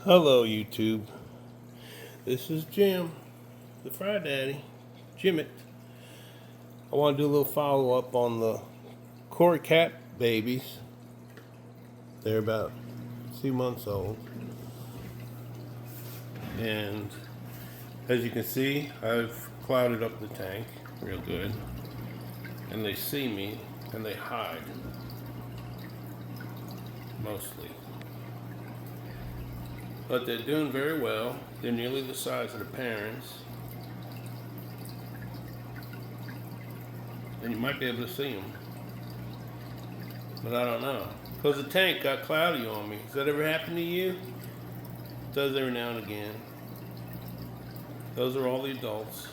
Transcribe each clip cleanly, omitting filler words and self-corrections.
Hello, YouTube. This is Jim, the Fry Daddy, Jimmit. I want to do a little follow up on the Cory cat babies. They're about 2 months old. And as you can see, I've clouded up the tank real good. And they see me and they hide. Mostly. But they're doing very well. They're nearly the size of the parents. And you might be able to see them. But I don't know. Because the tank got cloudy on me. Has that ever happened to you? It does every now and again. Those are all the adults.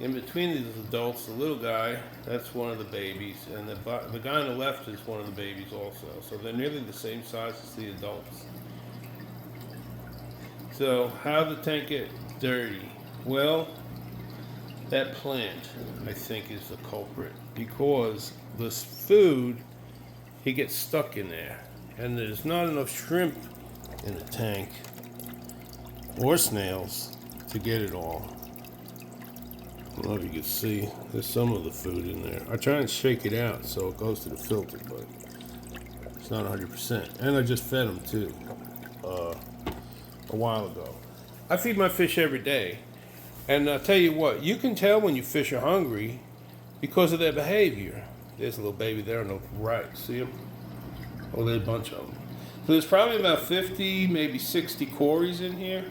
In between these adults, the little guy, that's one of the babies. And the guy on the left is one of the babies also. So they're nearly the same size as the adults. So how did the tank get dirty? Well, that plant, I think, is the culprit. Because this food, he gets stuck in there. And there's not enough shrimp in the tank, or snails, to get it all. I don't know if you can see, there's some of the food in there. I try and shake it out so it goes to the filter, but it's not 100%. And I just fed them too, a while ago. I feed my fish every day. And I'll tell you what, you can tell when your fish are hungry because of their behavior. There's a little baby there on the right, see him? Oh, there's a bunch of them. So there's probably about 50, maybe 60 Corys in here.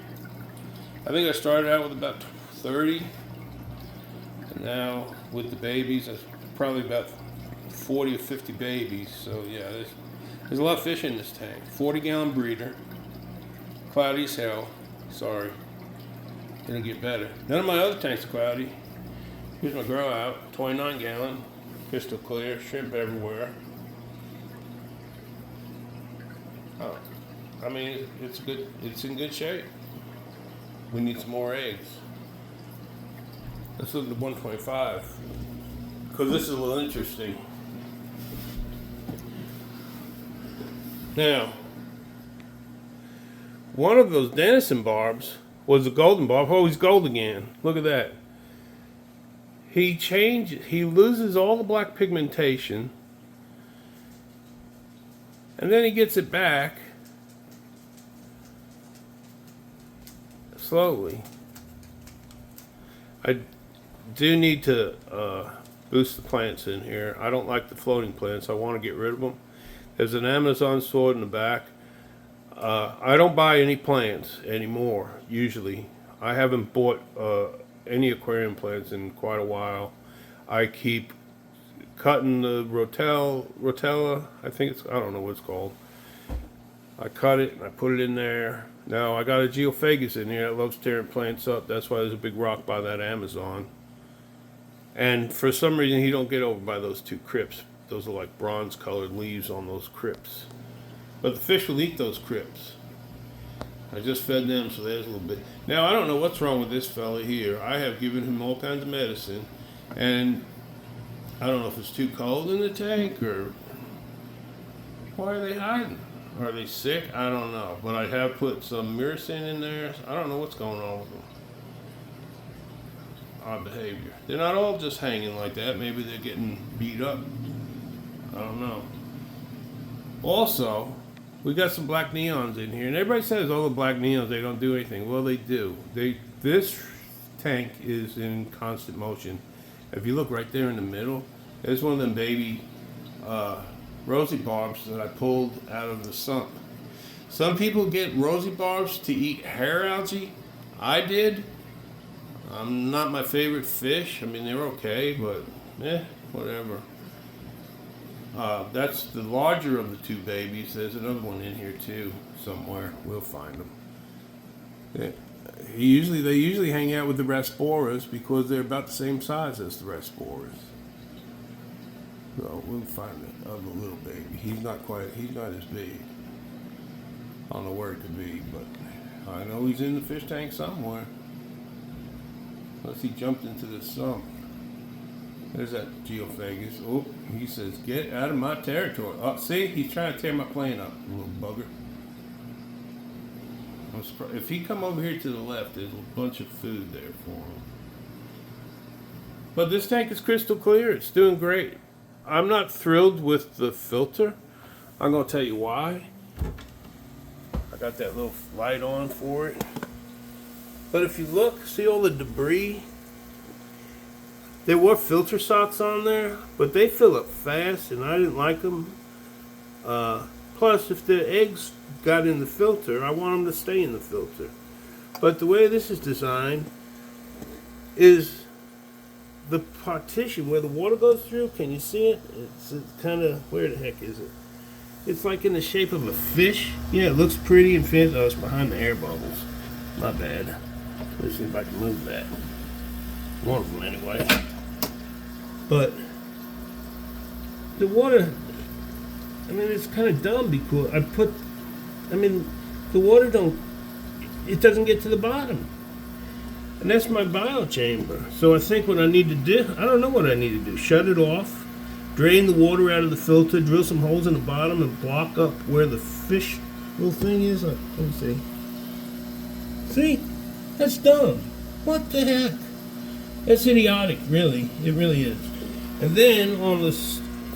I think I started out with about 30. And now with the babies, there's probably about 40 or 50 babies. So yeah, there's a lot of fish in this tank. 40-gallon breeder. Cloudy as hell. Sorry. It'll get better. None of my other tanks are cloudy. Here's my grow out. 29-gallon. Crystal clear. Shrimp everywhere. Oh, I mean, it's good. It's in good shape. We need some more eggs. Let's look at the 125, because this is a little interesting. Now, one of those Dennison barbs was a golden barb. Oh, he's gold again. Look at that. He loses all the black pigmentation, and then he gets it back slowly. I do need to boost the plants in here. I don't like the floating plants. I want to get rid of them. There's an Amazon sword in the back. I don't buy any plants anymore, usually. I haven't bought any aquarium plants in quite a while. I keep cutting the rotella, I don't know what it's called. I cut it and I put it in there. Now I got a geophagus in here that loves tearing plants up. That's why there's a big rock by that Amazon. And for some reason he don't get over by those two crypts. Those are like bronze colored leaves on those crypts. But the fish will eat those crypts. I just fed them, so there's a little bit. Now I don't know what's wrong with this fella here. I have given him all kinds of medicine, and I don't know if it's too cold in the tank or why are they hiding? Are they sick? I don't know. But I have put some myrcin in there. I don't know what's going on with them. Odd behavior. They're not all just hanging like that. Maybe they're getting beat up. I don't know. Also, we got some black neons in here. And everybody says, oh, the black neons, they don't do anything. Well, they do. This tank is in constant motion. If you look right there in the middle, there's one of them baby rosy barbs that I pulled out of the sump. Some people get rosy barbs to eat hair algae. I did. Not my favorite fish. I mean, they're okay, but whatever. That's the larger of the two babies. There's another one in here too, somewhere. We'll find them. They usually hang out with the Rasporas because they're about the same size as the Rasporas. So we'll find the other little baby. He's not as big. I don't know where it could be, but I know he's in the fish tank somewhere. Unless he jumped into the sump. There's that geophagus. Oh, he says, get out of my territory. Oh, see, he's trying to tear my plane up, little bugger. I'm surprised. If he come over here to the left, there's a bunch of food there for him. But this tank is crystal clear. It's doing great. I'm not thrilled with the filter. I'm going to tell you why. I got that little light on for it. But if you look, see all the debris? There were filter socks on there, but they fill up fast, and I didn't like them. Plus, if the eggs got in the filter, I want them to stay in the filter. But the way this is designed is the partition where the water goes through. Can you see it? It's kind of, where the heck is it? It's like in the shape of a fish. Yeah, it looks pretty and fancy. Oh, it's behind the air bubbles. Not bad. Let's see if I can move that. One of them anyway. But the water, I mean, it's kind of dumb because the water it doesn't get to the bottom. And that's my biochamber. So I think what I need to do, I don't know what I need to do. Shut it off, drain the water out of the filter, drill some holes in the bottom, and block up where the fish little thing is. Let me see. See? That's dumb. What the heck? That's idiotic, really. It really is. And then on the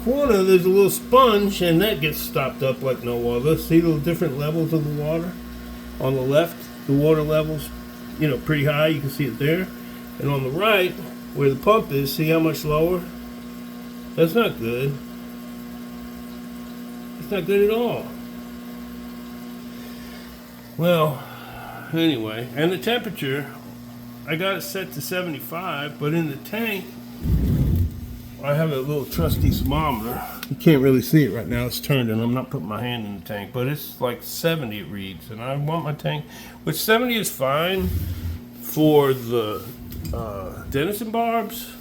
corner, there's a little sponge, and that gets stopped up like no other. See the different levels of the water? On the left, the water level's, pretty high. You can see it there. And on the right, where the pump is, see how much lower? That's not good. It's not good at all. Well, anyway, and the temperature, I got it set to 75, but in the tank, I have a little trusty thermometer. You can't really see it right now. It's turned, and I'm not putting my hand in the tank, but it's like 70 it reads, and I want my tank, which 70 is fine for the Dennison barbs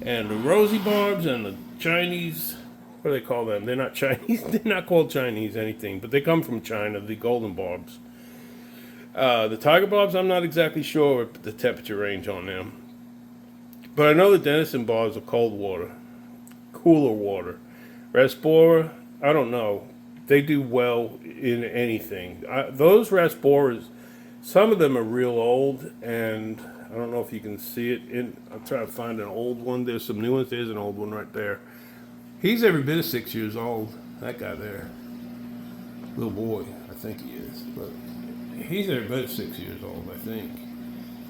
and the rosy barbs and the Chinese. What do they call them? They're not Chinese. They're not called Chinese anything, but they come from China, the golden barbs. The tiger barbs, I'm not exactly sure the temperature range on them. But I know the Dennison barbs are cold water, cooler water. Rasbora, I don't know. They do well in anything. Those Rasboras, some of them are real old, and I don't know if you can see it. I'm trying to find an old one. There's some new ones. There's an old one right there. He's every bit of 6 years old. That guy there, little boy, I think he is. But he's every bit of 6 years old, I think.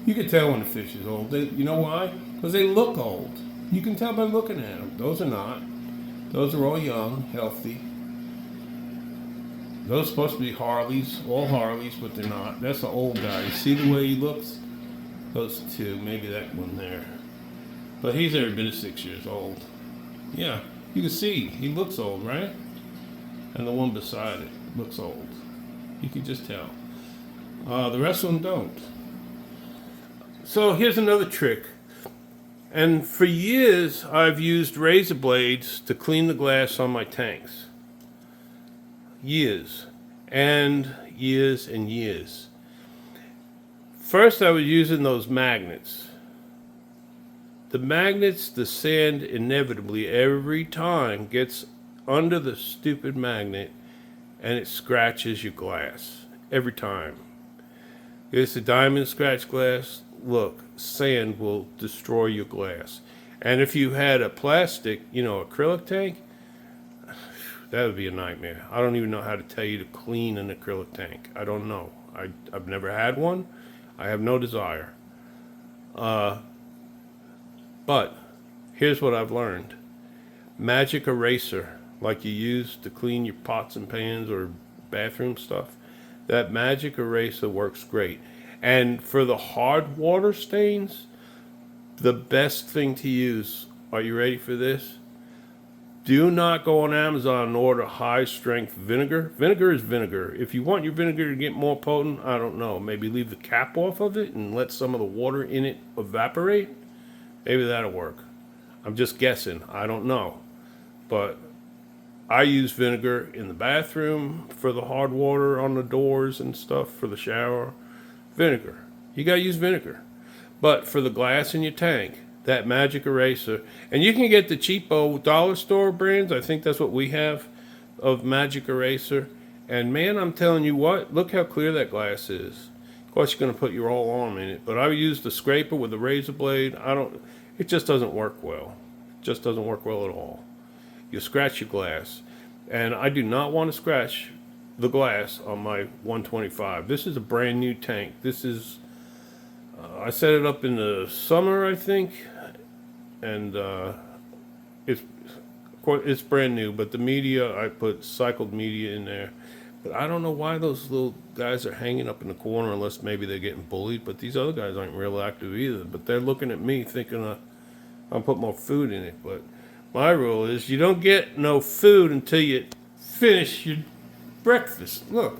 You can tell when a fish is old. You know why? Because they look old. You can tell by looking at them. Those are not. Those are all young, healthy. Those are supposed to be Harleys, all Harleys, but they're not. That's an old guy. You see the way he looks? Those two, maybe that one there. But he's every bit of 6 years old. Yeah, you can see he looks old, right? And the one beside it looks old. You can just tell. The rest of them don't. So here's another trick. And for years, I've used razor blades to clean the glass on my tanks. Years. And years and years. First, I was using those magnets. The magnets, the sand inevitably every time gets under the stupid magnet and it scratches your glass. Every time. It's a diamond scratch glass. Look, sand will destroy your glass. And if you had a plastic, acrylic tank, that would be a nightmare. I don't even know how to tell you to clean an acrylic tank. I don't know. I've never had one. I have no desire. But here's what I've learned. Magic eraser, like you use to clean your pots and pans or bathroom stuff, that magic eraser works great. And for the hard water stains, the best thing to use, are you ready for this? Do not go on Amazon and order high strength vinegar. Vinegar is vinegar. If you want your vinegar to get more potent, I don't know, maybe leave the cap off of it and let some of the water in it evaporate. Maybe that'll work. I'm just guessing. I don't know. But I use vinegar in the bathroom for the hard water on the doors and stuff for the shower. Vinegar. You got to use vinegar. But for the glass in your tank, that magic eraser, and you can get the cheapo dollar store brands, I think that's what we have, of magic eraser, And man, I'm telling you what, look how clear that glass is. Of course, you're going to put your whole arm in it, but I use the scraper with the razor blade. It just doesn't work well. It just doesn't work well at all. You scratch your glass. And I do not want to scratch the glass on my 125. This is a brand new tank. This is, I set it up in the summer, I think, and it's brand new, but the media, I put cycled media in there. But I don't know why those little guys are hanging up in the corner unless maybe they're getting bullied. But these other guys aren't real active either. But they're looking at me thinking I'll put more food in it. But my rule is you don't get no food until you finish your breakfast. Look.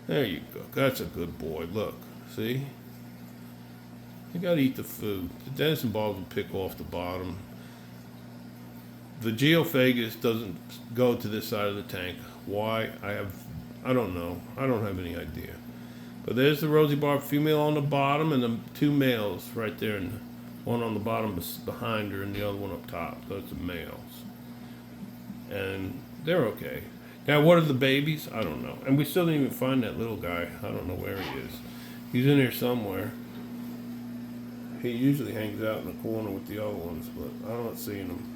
There you go. That's a good boy. Look. See? You got to eat the food. The Dennison barbs will pick off the bottom. The geophagus doesn't go to this side of the tank. Why? I don't know. I don't have any idea. But there's the rosy barb female on the bottom and the two males right there, and one on the bottom behind her and the other one up top. Those are males. And they're okay. Now, what are the babies? I don't know. And we still didn't even find that little guy. I don't know where he is. He's in here somewhere. He usually hangs out in the corner with the other ones, but I'm not seeing him.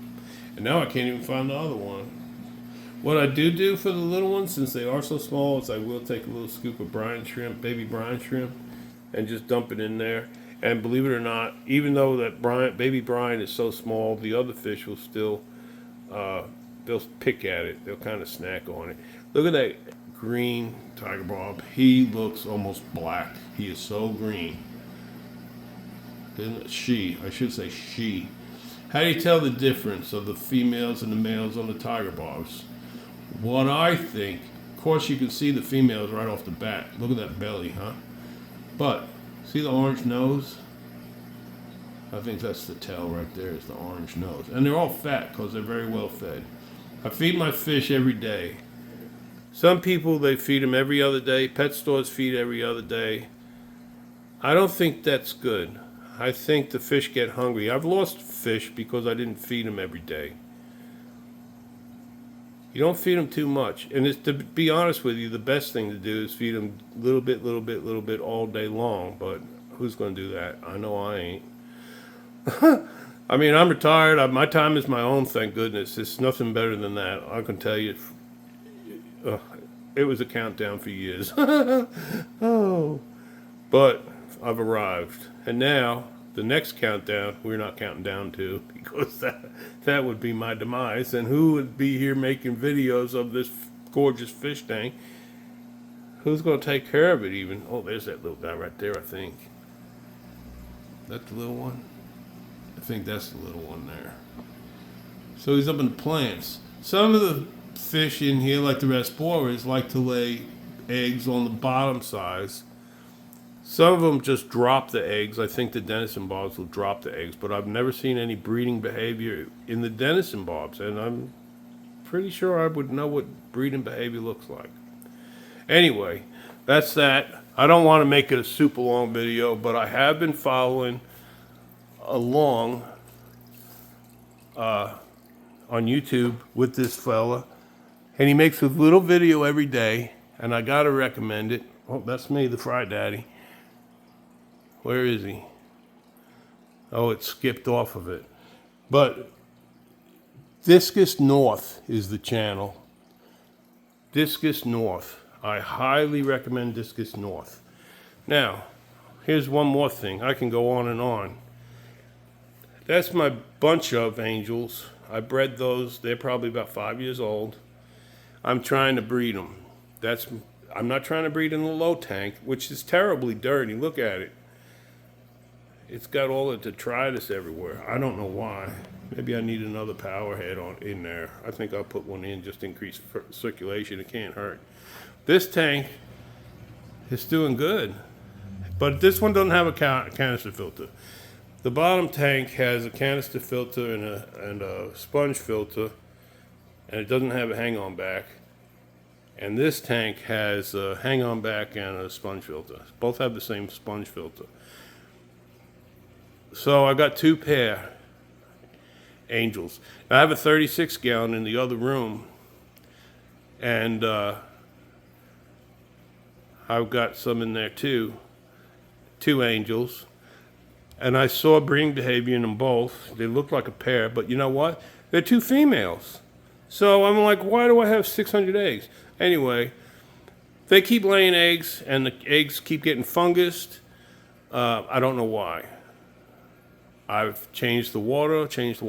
And now I can't even find the other one. What I do for the little ones, since they are so small, is I will take a little scoop of brine shrimp, baby brine shrimp, and just dump it in there. And believe it or not, even though that baby brine is so small, the other fish will still, they'll pick at it. They'll kind of snack on it. Look at that green tiger barb. He looks almost black. He is so green. Isn't it? I should say she. How do you tell the difference of the females and the males on the tiger barbs? What I think, of course you can see the females right off the bat. Look at that belly, huh? But, see the orange nose? I think that's the tail right there, is the orange nose. And they're all fat because they're very well fed. I feed my fish every day. Some people, they feed them every other day. Pet stores feed every other day. I don't think that's good. I think the fish get hungry. I've lost fish because I didn't feed them every day. You don't feed them too much. And it's, to be honest with you, the best thing to do is feed them little bit all day long. But who's going to do that? I know I ain't. I mean, I'm retired. My time is my own, thank goodness. It's nothing better than that. I can tell you, it was a countdown for years. Oh, but I've arrived. And now, the next countdown, we're not counting down to, because that would be my demise. And who would be here making videos of this gorgeous fish tank? Who's going to take care of it even? Oh, there's that little guy right there, I think. Is that the little one? I think that's the little one there. So he's up in the plants. Some of the fish in here, like the Rasboras, like to lay eggs on the bottom sides. Some of them just drop the eggs. I think the Dennison barbs will drop the eggs, but I've never seen any breeding behavior in the Dennison barbs, and I'm pretty sure I would know what breeding behavior looks like. Anyway, that's that. I don't want to make it a super long video, but I have been following along on YouTube with this fella, and he makes a little video every day, and I gotta recommend it. Oh, that's me, the Fry Daddy. Where is he? Oh, it skipped off of it. But Discus North is the channel. Discus North. I highly recommend Discus North. Now, here's one more thing. I can go on and on. That's my bunch of angels. I bred those. They're probably about 5 years old. I'm trying to breed them. I'm not trying to breed in the low tank, which is terribly dirty. Look at it. It's got all the detritus everywhere. I don't know why. Maybe I need another power head in there. I think I'll put one in just to increase circulation. It can't hurt. This tank is doing good, but this one doesn't have a canister filter. The bottom tank has a canister filter and a sponge filter, and it doesn't have a hang-on back. And this tank has a hang-on back and a sponge filter. Both have the same sponge filter. So I got two pair angels. Now, I have a 36 gallon in the other room, and I've got some in there too. 2 angels. And I saw breeding behavior in them both. They look like a pair, but you know what? They're 2 females. So I'm like, why do I have 600 eggs? Anyway, they keep laying eggs, and the eggs keep getting fungused. I don't know why. I've changed the water. There's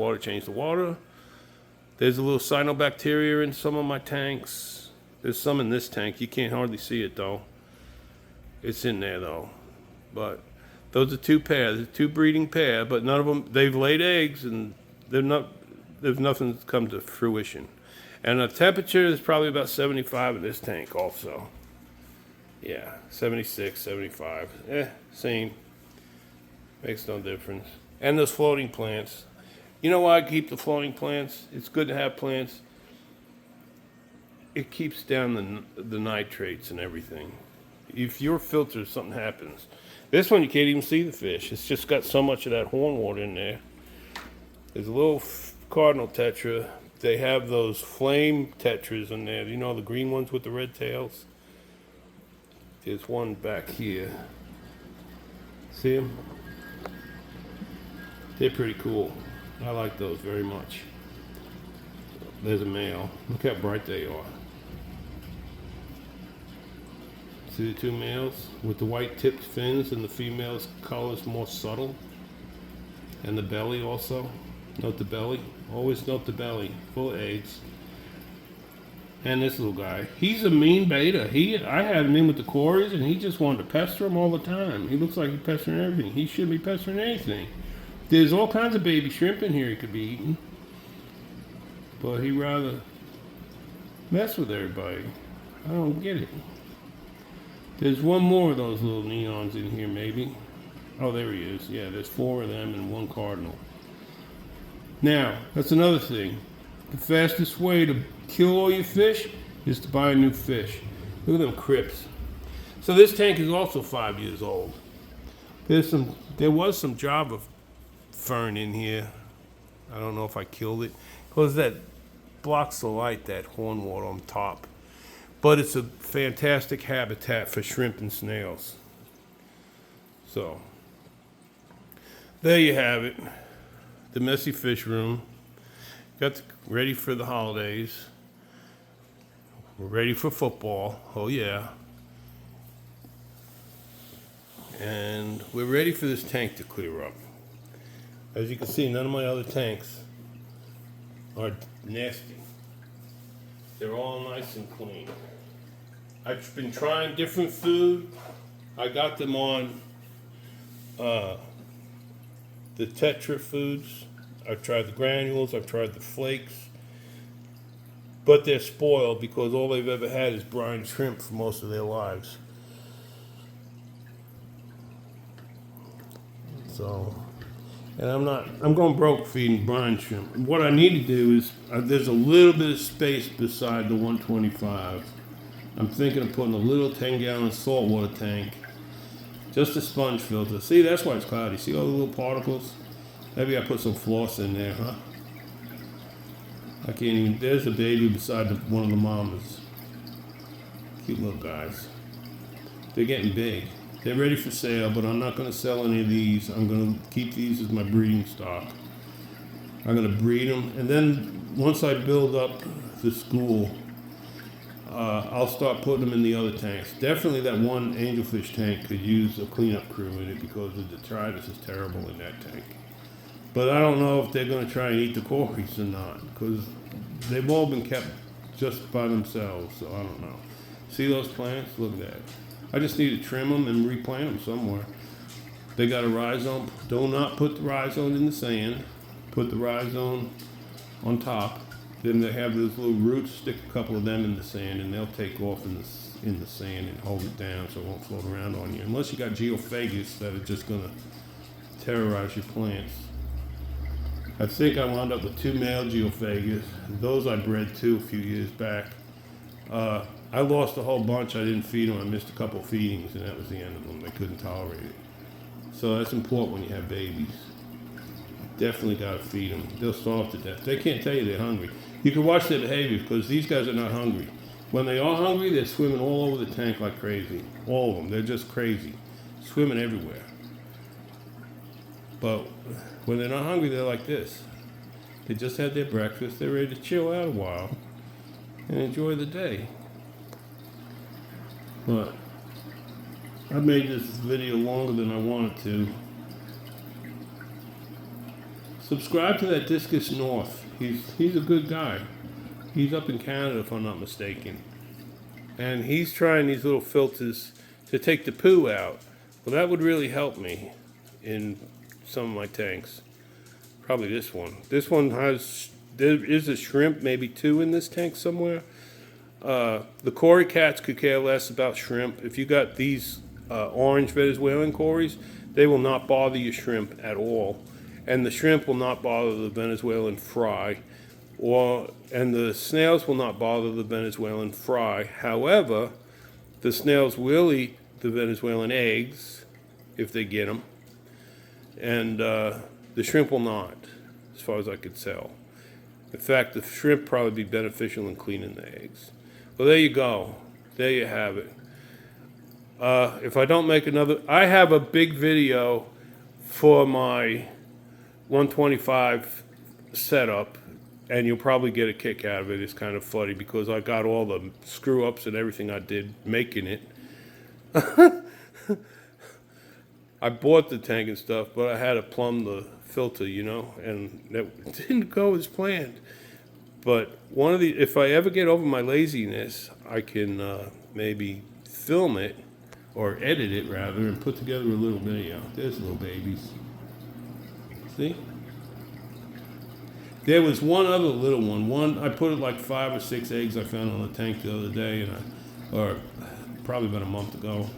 a little cyanobacteria in some of my tanks. There's some in this tank. You can't hardly see it, though. It's in there, though. But those are 2 pairs. There's 2 breeding pair, but none of them, they've laid eggs, and there's nothing that's come to fruition. And the temperature is probably about 75 in this tank also. Yeah, 76, 75. Same. Makes no difference. And those floating plants. You know why I keep the floating plants? It's good to have plants. It keeps down the nitrates and everything. If your filter, something happens. This one you can't even see the fish. It's just got so much of that horn water in there. There's a little cardinal tetra. They have those flame tetras in there. You know, the green ones with the red tails? There's one back here. See them? They're pretty cool. I like those very much. There's a male. Look how bright they are. See the 2 males with the white tipped fins, and the female's color is more subtle. And the belly also. Note the belly. Always note the belly. Full of eggs. And this little guy. He's a mean beta. I had him in with the Corys, and he just wanted to pester him all the time. He looks like he's pestering everything. He shouldn't be pestering anything. There's all kinds of baby shrimp in here he could be eating. But he'd rather mess with everybody. I don't get it. There's one more of those little neons in here, maybe. Oh, there he is. Yeah, there's 4 of them and 1 cardinal. Now, that's another thing. The fastest way to kill all your fish is to buy a new fish. Look at them crips. So this tank is also 5 years old. There was some Java fern in here. I don't know if I killed it, because that blocks the light, that horn water on top. But it's a fantastic habitat for shrimp and snails. So, there you have it. The messy fish room. Ready for the holidays. We're ready for football. Oh yeah. And we're ready for this tank to clear up. As you can see, none of my other tanks are nasty. They're all nice and clean. I've been trying different food. I got them on the Tetra foods. I've tried the granules, I've tried the flakes. But they're spoiled because all they've ever had is brine shrimp for most of their lives. So, and I'm going broke feeding brine shrimp. What I need to do is, there's a little bit of space beside the 125. I'm thinking of putting a little 10-gallon saltwater tank, just a sponge filter. See, that's why it's cloudy. See all the little particles? Maybe I put some floss in there, huh? I can't even, there's a baby beside one of the mamas. Cute little guys. They're getting big. They're ready for sale, but I'm not going to sell any of these. I'm going to keep these as my breeding stock. I'm going to breed them, and then once I build up the school, I'll start putting them in the other tanks. Definitely that one angelfish tank could use a cleanup crew in it because the detritus is terrible in that tank. But I don't know if they're going to try and eat the Corys or not, because they've all been kept just by themselves, so I don't know. See those plants? Look at that. I just need to trim them and replant them somewhere. They got a rhizome. Do not put the rhizome in the sand. Put the rhizome on top. Then they have those little roots. Stick a couple of them in the sand, and they'll take off in the sand and hold it down so it won't float around on you. Unless you got geophagus that are just going to terrorize your plants. I think I wound up with 2 male geophagus. Those I bred too a few years back. I lost a whole bunch. I didn't feed them. I missed a couple feedings, and that was the end of them. They couldn't tolerate it. So that's important when you have babies. Definitely got to feed them. They'll starve to death. They can't tell you they're hungry. You can watch their behavior because these guys are not hungry. When they are hungry, they're swimming all over the tank like crazy. All of them. They're just crazy. Swimming everywhere. But when they're not hungry, they're like this. They just had their breakfast. They're ready to chill out a while and enjoy the day. But I made this video longer than I wanted to. Subscribe to that Discus North. He's a good guy. He's up in Canada, if I'm not mistaken. And he's trying these little filters to take the poo out. Well, that would really help me in some of my tanks. Probably this one. This one has, there is a shrimp, maybe 2 in this tank somewhere. The Cory cats could care less about shrimp. If you got these orange Venezuelan Corys, they will not bother your shrimp at all. And the shrimp will not bother the Venezuelan fry. And the snails will not bother the Venezuelan fry. However, the snails will eat the Venezuelan eggs, if they get them. And the shrimp will not, as far as I could tell. In fact, the shrimp probably be beneficial in cleaning the eggs. Well, there you go. There you have it. If I don't make another, I have a big video for my 125 setup, and you'll probably get a kick out of it. It's kind of funny because I got all the screw ups and everything I did making it. I bought the tank and stuff, but I had to plumb the filter, you know, and that didn't go as planned. But if I ever get over my laziness, I can maybe film it, or edit it rather, and put together a little video. There's little babies. See? There was one other little one. I put like 5 or 6 eggs I found on the tank the other day, or probably about a month ago.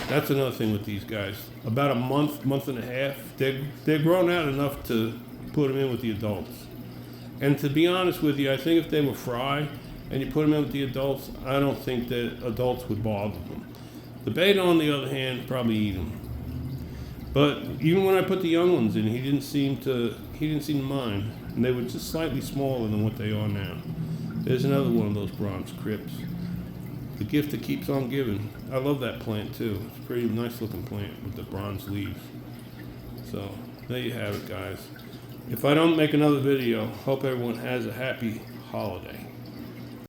That's another thing with these guys. About a month and a half, they're grown out enough to put them in with the adults. And to be honest with you, I think if they were fry and you put them in with the adults, I don't think that adults would bother them. The beta, on the other hand, probably eat them. But even when I put the young ones in, he didn't seem to mind. And they were just slightly smaller than what they are now. There's another one of those bronze crypts. The gift that keeps on giving. I love that plant too. It's a pretty nice looking plant with the bronze leaves. So there you have it, guys. If I don't make another video, hope everyone has a happy holiday.